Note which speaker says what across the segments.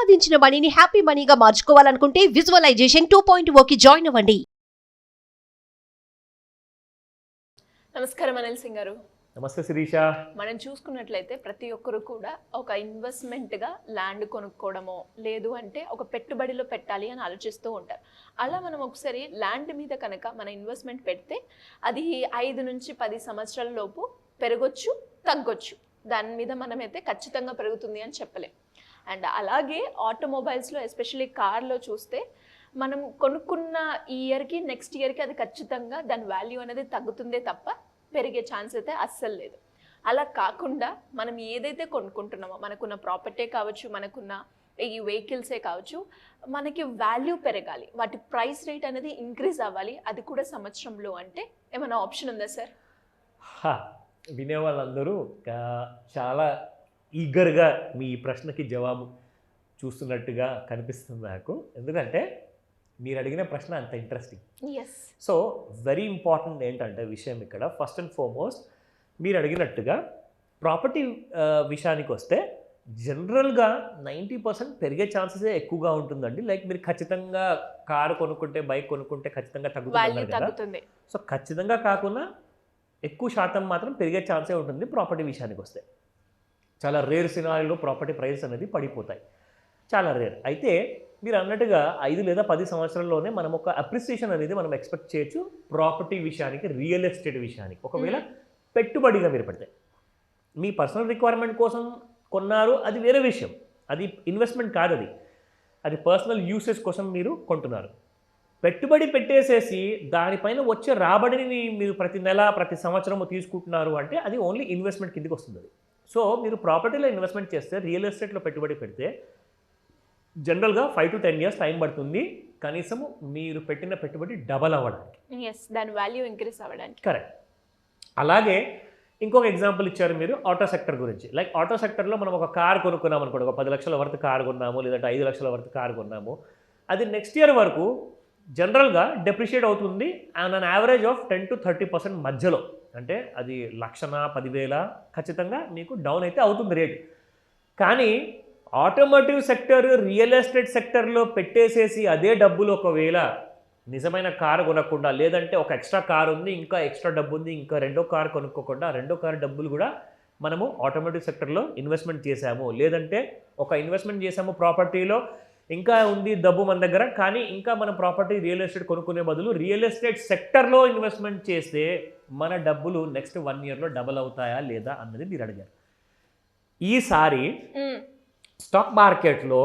Speaker 1: సంపాదించిన మనీని హ్యాపీ మనీగా మార్చుకోవాలనుకుంటే విజువలైజేషన్ 2.0కి జాయిన్ అవ్వండి.
Speaker 2: నమస్కారం అనిల్ సింగ్ గారు.
Speaker 3: నమస్తే శిరీష.
Speaker 2: మనం చూసుకున్నట్లయితే ప్రతి ఒక్కరు కూడా ఒక ఇన్వెస్ట్మెంట్గా ల్యాండ్ కొనుక్కోవడమో లేదు అంటే ఒక పెట్టుబడిలో పెట్టాలి అని ఆలోచిస్తూ ఉంటారు. అలా మనం ఒకసారి ల్యాండ్ మీద కనుక మన ఇన్వెస్ట్మెంట్ పెడితే అది 5 నుంచి 10 సంవత్సరాల లోపు పెరగొచ్చు, తగ్గొచ్చు. దాని మీద మనమైతే ఖచ్చితంగా పెరుగుతుంది అని చెప్పలేం. అండ్ అలాగే ఆటోమొబైల్స్లో ఎస్పెషల్లీ కార్లో చూస్తే మనం కొనుక్కున్న ఈ ఇయర్కి నెక్స్ట్ ఇయర్కి అది ఖచ్చితంగా దాని వాల్యూ అనేది తగ్గుతుందే తప్ప పెరిగే ఛాన్స్ అయితే అస్సలు లేదు. అలా కాకుండా మనం ఏదైతే కొనుక్కుంటున్నామో మనకున్న ప్రాపర్టీ కావచ్చు, మనకున్న ఈ వెహికల్సే కావచ్చు, మనకి వాల్యూ పెరగాలి, వాటి ప్రైస్ రేట్ అనేది ఇంక్రీజ్ అవ్వాలి. అది కూడా సంవత్సరంలో అంటే ఏమైనా ఆప్షన్ ఉందా సార్?
Speaker 3: వినే వాళ్ళందరూ చాలా ఈగర్గా మీ ప్రశ్నకి జవాబు చూస్తున్నట్టుగా కనిపిస్తుంది నాకు. ఎందుకంటే మీరు అడిగిన ప్రశ్న అంత ఇంట్రెస్టింగ్. సో వెరీ ఇంపార్టెంట్ ఏంటంటే విషయం ఇక్కడ ఫస్ట్ అండ్ ఫార్మోస్ట్ మీరు అడిగినట్టుగా ప్రాపర్టీ విషయానికి వస్తే జనరల్గా 90% పెరిగే ఛాన్సెస్ ఎక్కువగా ఉంటుందండి. లైక్ మీరు ఖచ్చితంగా కారు కొనుక్కుంటే, బైక్ కొనుక్కుంటే ఖచ్చితంగా తగ్గుతుంది. సో ఖచ్చితంగా కాకుండా ఎక్కువ శాతం మాత్రం పెరిగే ఛాన్సే ఉంటుంది ప్రాపర్టీ విషయానికి వస్తే. చాలా రేర్ సినారీలో ప్రాపర్టీ ప్రైస్ అనేది పడిపోతాయి, చాలా రేర్. అయితే మీరు అన్నట్టుగా 5 లేదా 10 సంవత్సరాల్లోనే మనం ఒక అప్రిసియేషన్ అనేది మనం ఎక్స్పెక్ట్ చేయొచ్చు ప్రాపర్టీ విషయానికి, రియల్ ఎస్టేట్ విషయానికి. ఒకవేళ పెట్టుబడిగా మీరు పెడితే మీ పర్సనల్ రిక్వైర్మెంట్ కోసం కొన్నారు, అది వేరే విషయం, అది ఇన్వెస్ట్మెంట్ కాదు, అది పర్సనల్ యూసేజ్ కోసం మీరు కొంటున్నారు. పెట్టుబడి పెట్టేసేసి దానిపైన వచ్చే రాబడిని మీరు ప్రతి నెల ప్రతి సంవత్సరము తీసుకుంటున్నారు అంటే అది ఓన్లీ ఇన్వెస్ట్మెంట్ కిందకి వస్తుంది. సో మీరు ప్రాపర్టీలో ఇన్వెస్ట్మెంట్ చేస్తే, రియల్ ఎస్టేట్లో పెట్టుబడి పెడితే జనరల్గా 5 to 10 years టైం పడుతుంది కనీసము మీరు పెట్టిన పెట్టుబడి డబల్ అవ్వడానికి,
Speaker 2: దాని వాల్యూ ఇంక్రీజ్ అవ్వడానికి.
Speaker 3: కరెక్ట్. అలాగే ఇంకొక ఎగ్జాంపుల్ ఇచ్చారు మీరు ఆటో సెక్టర్ గురించి. లైక్ ఆటో సెక్టర్లో మనం ఒక కార్ కొనుక్కున్నాం అనుకోండి, ఒక 10 లక్షల వరకు కారు కొన్నాము, లేదంటే 5 లక్షల వరకు కారు కొన్నాము. అది నెక్స్ట్ ఇయర్ వరకు జనరల్గా డెప్రిషియేట్ అవుతుంది and an average of 10 to 30% మధ్యలో. అంటే అది 1,10,000 ఖచ్చితంగా మీకు డౌన్ అయితే అవుతుంది రేటు. కానీ ఆటోమోటివ్ సెక్టర్, రియల్ ఎస్టేట్ సెక్టర్లో పెట్టేసేసి అదే డబ్బులు ఒకవేళ నిజమైన కారు కొనకుండా, లేదంటే ఒక ఎక్స్ట్రా కారు ఉంది, ఇంకా ఎక్స్ట్రా డబ్బు ఉంది, ఇంకా రెండో కారు కొనుక్కోకుండా రెండో కారు డబ్బులు కూడా మనము ఆటోమోటివ్ సెక్టర్లో ఇన్వెస్ట్మెంట్ చేశాము, లేదంటే ఒక ఇన్వెస్ట్మెంట్ చేసాము ప్రాపర్టీలో, ఇంకా ఉంది డబ్బు మన దగ్గర, కానీ ఇంకా మనం ప్రాపర్టీ రియల్ ఎస్టేట్ కొనుక్కునే బదులు రియల్ ఎస్టేట్ సెక్టర్లో ఇన్వెస్ట్మెంట్ చేస్తే మన డబ్బులు నెక్స్ట్ 1 yearలో డబల్ అవుతాయా లేదా అన్నది మీరు అడిగారు. ఈసారి స్టాక్ మార్కెట్లో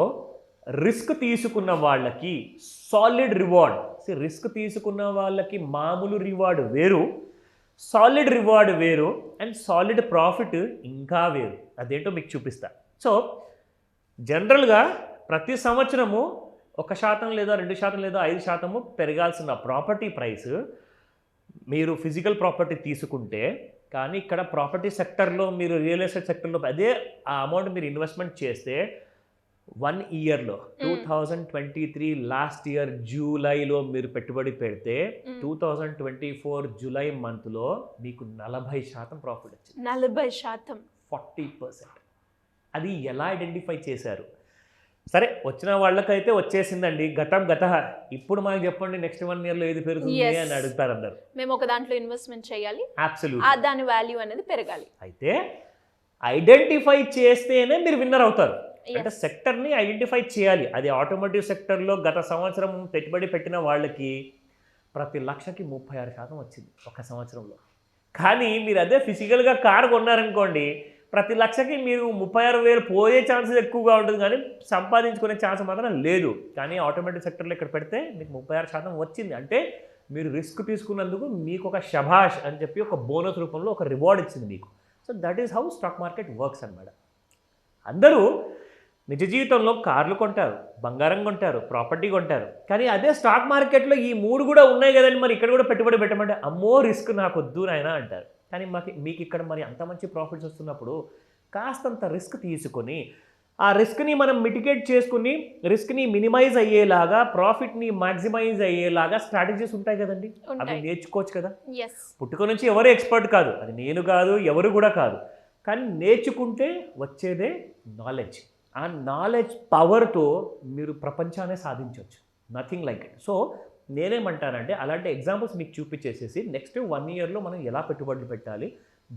Speaker 3: రిస్క్ తీసుకున్న వాళ్ళకి సాలిడ్ రివార్డ్, రిస్క్ తీసుకున్న వాళ్ళకి మామూలు రివార్డ్ వేరు, సాలిడ్ రివార్డ్ వేరు, అండ్ సాలిడ్ ప్రాఫిట్ ఇంకా వేరు. అదేంటో మీకు చూపిస్తా. సో జనరల్గా ప్రతి సంవత్సరము 1% లేదా 2% లేదా 5% పెరగాల్సిన ప్రాపర్టీ ప్రైస్ మీరు ఫిజికల్ ప్రాపర్టీ తీసుకుంటే, కానీ ఇక్కడ ప్రాపర్టీ సెక్టర్లో మీరు రియల్ ఎస్టేట్ సెక్టర్లో అదే ఆ అమౌంట్ మీరు ఇన్వెస్ట్మెంట్ చేస్తే 1 yearలో 2023 లాస్ట్ ఇయర్ జూలైలో మీరు పెట్టుబడి పెడితే 2024 జూలై మంత్లో మీకు 40% ప్రాఫిట్ వచ్చింది.
Speaker 2: 40%,
Speaker 3: 40%. అది ఎలా ఐడెంటిఫై చేశారు? సరే, వచ్చిన వాళ్ళకైతే వచ్చేసిందండి, గత. ఇప్పుడు మాకు చెప్పండి నెక్స్ట్ 1 yearలో ఏది పెరుగుతుంది అని అడుగుతారు అందరు.
Speaker 2: మేము ఒక దాంట్లో ఇన్వెస్ట్మెంట్ చేయాలి,
Speaker 3: అబ్సల్యూట్లీ
Speaker 2: దాని వాల్యూ అనేది పెరగాలి.
Speaker 3: అయితే ఐడెంటిఫై చేస్తేనే మీరు విన్నర్ అవుతారు. అంటే సెక్టర్ని ఐడెంటిఫై చేయాలి. అది ఆటోమోటివ్ సెక్టర్లో గత సంవత్సరం పెట్టుబడి పెట్టిన వాళ్ళకి ప్రతి లక్షకి 36% వచ్చింది ఒక సంవత్సరంలో. కానీ మీరు అదే ఫిజికల్గా కారు కొన్నారనుకోండి, ప్రతి లక్షకి మీరు 36,000 పోయే ఛాన్సెస్ ఎక్కువగా ఉంటుంది, కానీ సంపాదించుకునే ఛాన్స్ మాత్రం లేదు. కానీ ఆటోమేటిక్ సెక్టర్లో ఇక్కడ పెడితే మీకు 36% వచ్చింది. అంటే మీరు రిస్క్ తీసుకున్నందుకు మీకు ఒక శభాష్ అని చెప్పి ఒక బోనస్ రూపంలో ఒక రివార్డ్ ఇచ్చింది మీకు. So that is how stock market works అన్నమాట. అందరూ నిజ జీవితంలో కార్లు కొంటారు, బంగారం కొంటారు, ప్రాపర్టీ కొంటారు, కానీ అదే స్టాక్ మార్కెట్లో ఈ 3 కూడా ఉన్నాయి కదండి, మరి ఇక్కడ కూడా పెట్టుబడి పెట్టమంటే అమ్మో రిస్క్ నాకు వద్దు నాయనా అంటారు. కానీ మీకు ఇక్కడ మరి అంత మంచి ప్రాఫిట్స్ వస్తున్నప్పుడు కాస్తంత రిస్క్ తీసుకొని ఆ రిస్క్ని మనం మిటిగేట్ చేసుకుని రిస్క్ని మినిమైజ్ అయ్యేలాగా, ప్రాఫిట్ని మ్యాక్సిమైజ్ అయ్యేలాగా స్ట్రాటజీస్ ఉంటాయి కదండి, అవి నేర్చుకోవచ్చు కదా. పుట్టుక నుంచి ఎవరు ఎక్స్పర్ట్ కాదు, అది నేను కాదు, ఎవరు కూడా కాదు, కానీ నేర్చుకుంటే వచ్చేదే నాలెడ్జ్. ఆ నాలెడ్జ్ పవర్తో మీరు ప్రపంచాన్ని సాధించవచ్చు, నథింగ్ లైక్ ఇట్. సో నేనేమంటానంటే అలాంటి ఎగ్జాంపుల్స్ మీకు చూపించేసేసి నెక్స్ట్ 1 ఇయర్లో మనం ఎలా పెట్టుబడులు పెట్టాలి,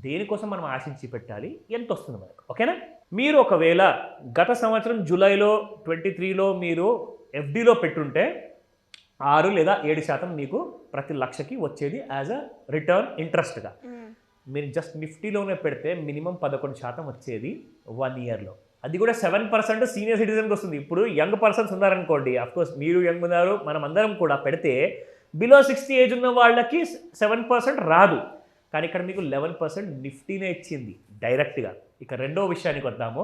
Speaker 3: దేనికోసం మనం ఆశించి పెట్టాలి, ఎంత వస్తుంది మనకు, ఓకేనా. మీరు ఒకవేళ గత సంవత్సరం జూలైలో 23లో మీరు ఎఫ్డీలో పెట్టుంటే 6 లేదా 7% మీకు ప్రతి లక్షకి వచ్చేది యాజ్ అ రిటర్న్ ఇంట్రెస్ట్గా. మీరు జస్ట్ నిఫ్టీలోనే పెడితే మినిమం 11% వచ్చేది 1 ఇయర్లో. అది కూడా 7% సీనియర్ సిటిజన్కి వస్తుంది. ఇప్పుడు యంగ్ పర్సన్స్ ఉన్నారనుకోండి, అఫ్కోర్స్ మీరు యంగ్ ఉన్నారు, మనం అందరం కూడా పెడితే బిలో 60 ఏజ్ ఉన్న వాళ్ళకి 7% రాదు. కానీ ఇక్కడ మీకు 11% నిఫ్టీనే ఇచ్చింది డైరెక్ట్గా. ఇక రెండో విషయానికి వద్దాము.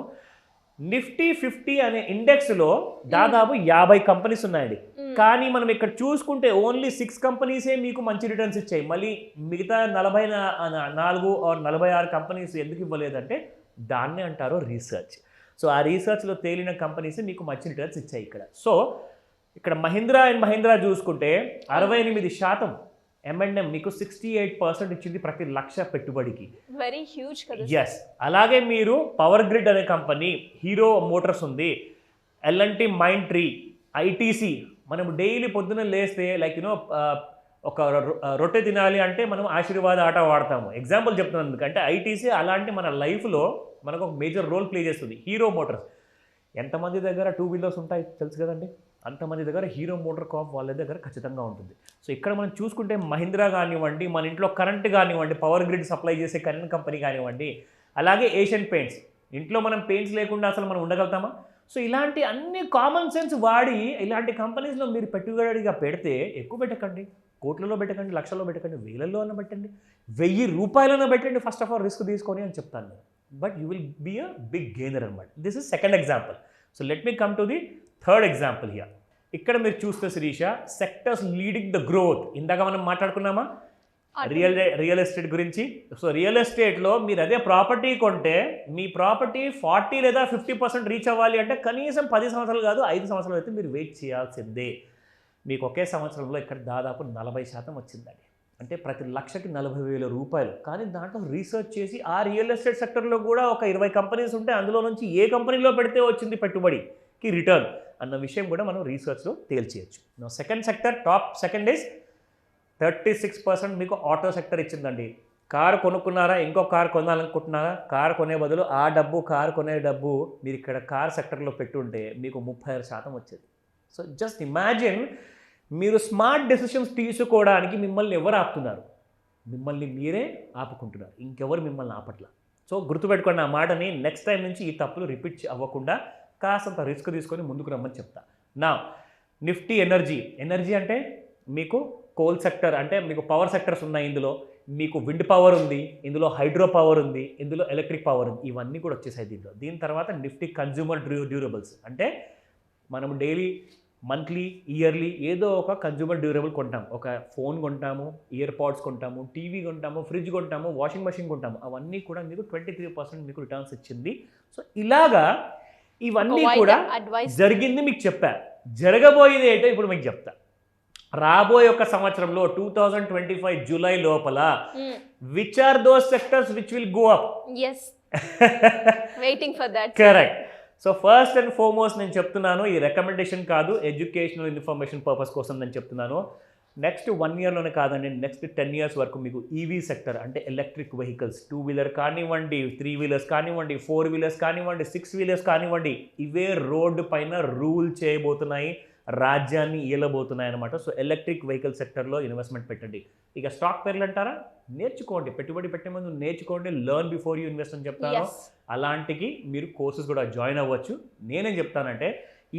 Speaker 3: నిఫ్టీ 50 అనే ఇండెక్స్లో దాదాపు 50 కంపెనీస్ ఉన్నాయండి. కానీ మనం ఇక్కడ చూసుకుంటే ఓన్లీ 6 కంపెనీసే మీకు మంచి రిటర్న్స్ ఇచ్చాయి. మళ్ళీ మిగతా 44 ఆర్ 46 కంపెనీస్ ఎందుకు ఇవ్వలేదంటే దాన్నే అంటారు రీసెర్చ్. సో ఆ రీసెర్చ్లో తేలిన కంపెనీస్ మీకు మంచి రిటర్న్స్ ఇచ్చాయి ఇక్కడ. సో ఇక్కడ మహీంద్రా అండ్ మహీంద్రా చూసుకుంటే 68%, M&M మీకు 68% ఇచ్చింది ప్రతి లక్ష పెట్టుబడికి.
Speaker 2: వెరీ హ్యూజ్ కదా.
Speaker 3: ఎస్. అలాగే మీరు పవర్ గ్రిడ్ అనే కంపెనీ, హీరో మోటార్స్ ఉంది, L&T మైండ్ ట్రీ, ఐటీసీ. మనం డైలీ పొద్దున్న లేస్తే లైక్ ఒక రొట్టె తినాలి అంటే మనం ఆశీర్వాద ఆట వాడతాము. ఎగ్జాంపుల్ చెప్తున్నాను ఎందుకంటే ఐటీసీ అలాంటి మన లైఫ్లో మనకు ఒక మేజర్ రోల్ ప్లే చేస్తుంది. హీరో మోటార్స్ ఎంతమంది దగ్గర 2 వీలర్స్ ఉంటాయి తెలుసు కదండి, అంతమంది దగ్గర హీరో మోటార్ కాప్ వాళ్ళ దగ్గర ఖచ్చితంగా ఉంటుంది. సో ఇక్కడ మనం చూసుకుంటే మహీంద్రా కానివ్వండి, మన ఇంట్లో కరెంట్ కానివ్వండి, పవర్ గ్రిడ్ సప్లై చేసే కరెంట్ కంపెనీ కానివ్వండి, అలాగే ఏషియన్ పెయింట్స్. ఇంట్లో మనం పెయింట్స్ లేకుండా అసలు మనం ఉండగలుగుతామా? సో ఇలాంటి అన్ని కామన్ సెన్స్ వాడి ఇలాంటి కంపెనీస్లో మీరు పెట్టుబడిగా పెడితే ఎక్కువ పెట్టకండి, కోట్లలో పెట్టకండి, లక్షల్లో పెట్టకండి, వేలల్లో అన్న పెట్టండి, 1000 రూపాయలన్నా పెట్టండి. ఫస్ట్ ఆఫ్ ఆల్ రిస్క్ తీసుకొని అని చెప్తాను నేను. But you will be a big gainer అనమాట. This is second example. So let me come to the third example here. ఇక్కడ మీరు చూస్తే Shirisha, sectors leading the growth. ఇందాక మనం మాట్లాడుకున్నామా రియల్ ఎస్టేట్ గురించి. సో రియల్ ఎస్టేట్లో మీరు అదే ప్రాపర్టీ కొంటే మీ ప్రాపర్టీ 40 లేదా 50% రీచ్ అవ్వాలి అంటే కనీసం 10 సంవత్సరాలు కాదు 5 సంవత్సరాలు అయితే మీరు వెయిట్ చేయాల్సిందే. మీకు ఒకే సంవత్సరంలో ఇక్కడ దాదాపు 40% వచ్చిందండి. అంటే ప్రతి లక్షకి 40,000 రూపాయలు. కానీ దాంట్లో రీసెర్చ్ చేసి ఆ రియల్ ఎస్టేట్ సెక్టర్లో కూడా ఒక 20 కంపెనీస్ ఉంటే అందులో నుంచి ఏ కంపెనీలో పెడితే వచ్చింది పెట్టుబడికి రిటర్న్ అన్న విషయం కూడా మనం రీసెర్చ్లో తేల్చేయచ్చు. Second sector, top second is 36% మీకు ఆటో సెక్టర్ ఇచ్చిందండి. కారు కొనుక్కున్నారా, ఇంకో కారు కొనాలనుకుంటున్నారా, కారు కొనే బదులు ఆ డబ్బు, కారు కొనే డబ్బు మీరు ఇక్కడ కార్ సెక్టర్లో పెట్టుంటే మీకు 36% వచ్చేది. సో జస్ట్ ఇమాజిన్, మీరు స్మార్ట్ డెసిషన్స్ తీసుకోవడానికి మిమ్మల్ని ఎవరు ఆపుతున్నారు? మిమ్మల్ని మీరే ఆపుకుంటున్నారు, ఇంకెవరు మిమ్మల్ని ఆపట్లా. సో గుర్తుపెట్టుకోండి ఆ మాటని. నెక్స్ట్ టైం నుంచి ఈ తప్పులు రిపీట్ అవ్వకుండా కాసంత రిస్క్ తీసుకొని ముందుకు రమ్మని చెప్తా. నా నిఫ్టీ ఎనర్జీ అంటే మీకు కోల్ సెక్టర్, అంటే మీకు పవర్ సెక్టర్స్ ఉన్నాయి. ఇందులో మీకు విండ్ పవర్ ఉంది, ఇందులో హైడ్రో పవర్ ఉంది, ఇందులో ఎలక్ట్రిక్ పవర్ ఉంది. ఇవన్నీ కూడా వచ్చేసాయి దీంట్లో. దీని తర్వాత నిఫ్టీ కన్జ్యూమర్ డ్యూరబుల్స్, అంటే మనం డైలీ, మంత్లీ, ఇయర్లీ ఏదో ఒక కన్జ్యూమర్ డ్యూరబుల్ కొంటాం. ఒక ఫోన్ కొంటాము, ఇయర్ పాడ్స్ కొంటాము, టీవీ కొంటాము, ఫ్రిడ్జ్ కొంటాము, వాషింగ్ మెషిన్ కొంటాము. అవన్నీ కూడా మీకు 23% మీకు రిటర్న్స్ ఇచ్చింది. సో ఇలాగా ఇవన్నీ కూడా జరిగింది మీకు చెప్పా. జరగబోయేది ఏంటో ఇప్పుడు మీకు చెప్తా. రాబోయే ఒక సంవత్సరంలో 2025 జూలై లోపల which are those sectors which will go up?
Speaker 2: yes waiting for that.
Speaker 3: Correct. So first and foremost నేను చెప్తున్నాను, ఈ రికమెండేషన్ కాదు, ఎడ్యుకేషనల్ ఇన్ఫర్మేషన్ పర్పస్ కోసం నేను చెప్తున్నాను. నెక్స్ట్ 1 ఇయర్లోనే కాదండి, నెక్స్ట్ 10 ఇయర్స్ వరకు మీకు ఈవీ సెక్టర్, అంటే ఎలక్ట్రిక్ వెహికల్స్, 2 వీలర్ కానివ్వండి, 3 వీలర్స్ కానివ్వండి, 4 వీలర్స్ కానివ్వండి, 6 వీలర్స్ కానివ్వండి, ఇవే రోడ్డు పైన రూల్ చేయబోతున్నాయి, రాజ్యాన్ని ఏలబోతున్నాయి అనమాట. సో ఎలక్ట్రిక్ వెహికల్ సెక్టర్లో ఇన్వెస్ట్మెంట్ పెట్టండి. ఇక స్టాక్ పేర్లు అంటారా, నేర్చుకోండి, పెట్టుబడి పెట్టే ముందు నేర్చుకోండి. లెర్న్ బిఫోర్ యూ ఇన్వెస్ట్ అని చెప్తాను. అలాంటికి మీరు కోర్సెస్ కూడా జాయిన్ అవ్వచ్చు. నేనేం చెప్తానంటే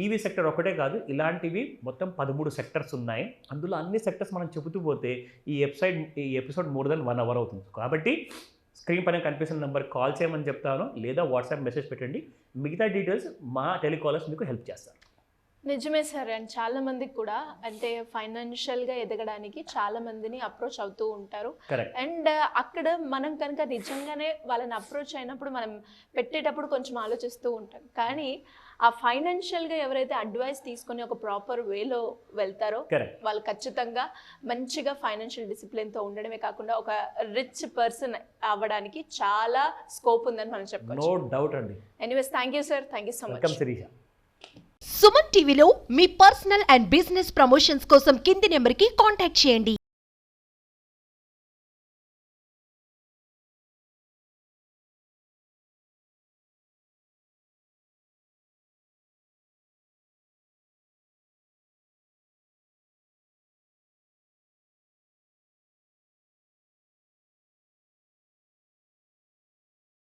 Speaker 3: ఈవీ సెక్టర్ ఒకటే కాదు, ఇలాంటివి మొత్తం 13 సెక్టర్స్ ఉన్నాయి. అందులో అన్ని సెక్టర్స్ మనం చెబుతూ పోతే ఈ ఎపిసోడ్ మోర్ దెన్ 1 అవర్ అవుతుంది. కాబట్టి స్క్రీన్ పైన కనిపిస్తున్న నెంబర్ కాల్ చేయమని చెప్తాను, లేదా వాట్సాప్ మెసేజ్ పెట్టండి. మిగతా డీటెయిల్స్ మా టెలికాలర్స్ మీకు హెల్ప్ చేస్తారు.
Speaker 2: నిజమే సార్. అండ్ చాలా మందికి కూడా అంటే ఫైనాన్షియల్గా ఎదగడానికి చాలా మందిని అప్రోచ్ అవుతూ ఉంటారు. అండ్ అక్కడ మనం కనుక నిజంగానే వాళ్ళని అప్రోచ్ అయినప్పుడు మనం పెట్టేటప్పుడు కొంచెం ఆలోచిస్తూ ఉంటాం. కానీ ఆ ఫైనాన్షియల్గా ఎవరైతే అడ్వైస్ తీసుకొని ఒక ప్రాపర్ వేలో వెళ్తారో
Speaker 3: కరెక్ట్.
Speaker 2: వాళ్ళు ఖచ్చితంగా మంచిగా ఫైనాన్షియల్ డిసిప్లిన్తో ఉండడమే కాకుండా ఒక రిచ్ పర్సన్ అవ్వడానికి చాలా స్కోప్ ఉందని మనం
Speaker 3: నో
Speaker 2: చెప్పుకోవచ్చు.
Speaker 3: డౌట్ అండి.
Speaker 2: Anyways thank you sir, thank you so much.
Speaker 3: Welcome Shirisha.
Speaker 1: Suman టీవీలో మీ పర్సనల్ అండ్ బిజినెస్ ప్రమోషన్స్ కోసం కింది నెంబర్కి కాంటాక్ట్ చేయండి.